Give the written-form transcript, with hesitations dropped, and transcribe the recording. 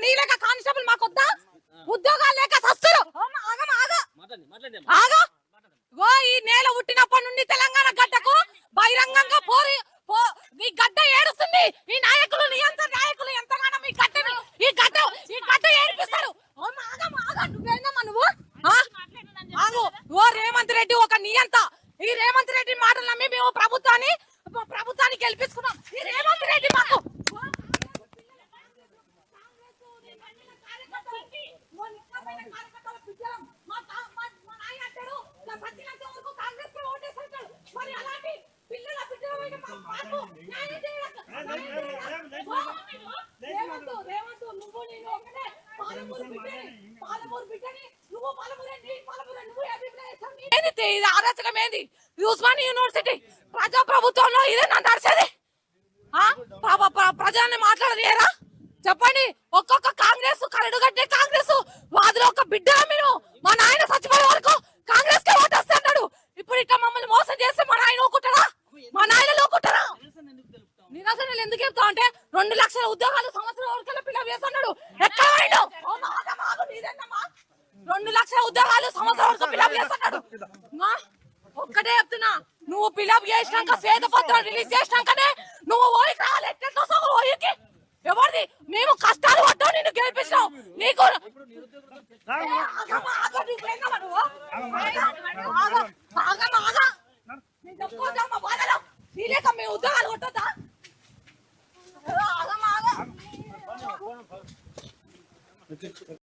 నీ లేక కానిస్టేబుల్ మాకొద్దా? ఉద్యోగాలు లేక సస్తురు. ఆగా ఓ ఈ నేల పుట్టినప్పటి నుండి తెలంగాణ గడ్డకు బహిరంగంగా పోరి ఈ గడ్డ ఏడుస్తుంది. ఈ నాయకులు నాయకులు ఎంతగానో ఈ గడ్డ ఏడిపిస్తారు. నువ్వేందమ్మా నువ్వు? ఓ రేవంత్ రెడ్డి ఒక నియంత. ఈ రేవంత్ రెడ్డి మాటలు నమ్మి మేము ప్రభుత్వాన్ని గెలిపించుకున్నాం. ఈ రేవంత్ రెడ్డి మాకు అరాచకమేంది? ఉస్మానియా యూనివర్సిటీ ప్రజా ప్రభుత్వంలో ఇదే నా నడిచేది. ప్రజల్ని మాట్లాడలేరా చెప్పండి? ఒక్కొక్క కాంగ్రెస్ కరడుగడ్డే కాంగ్రెస్ వాదులో ఒక బిడ్డ మీరు. మా నాయన చచ్చిపోయే వరకు కాంగ్రెస్ కే ఓటేస్తాడు. ఇప్పుడు ఇట్లా మమ్మల్ని మోసం చేస్తే మా నాయన ఊకుంటారా? మా నాయన లోకుంటారా? నిరసనలు ఎందుకు చెప్తా అంటే 2 లక్షల ఉద్యోగాలు సంవత్సరం వరకు పిల్లలు చేస్తున్నాడు. ఎక్కడ 2 లక్షల ఉద్యోగాలు సంవత్సరం వరకు పిల్లలు చేస్తున్నాడు. ఒక్కటే చెప్తున్నా, నువ్వు పిలప్ చేసినాక శ్వేతపత్రం రిలీజ్ చేసినాకనే నువ్వు ఓడికి రావాలి. ఎట్లా ఓడికి ఎవరిది? మేము కష్టాలు పడ్డావు, నిన్ను గెలిపించావు. నీకు మేము ఉద్యోగాలు కొట్టొద్దా?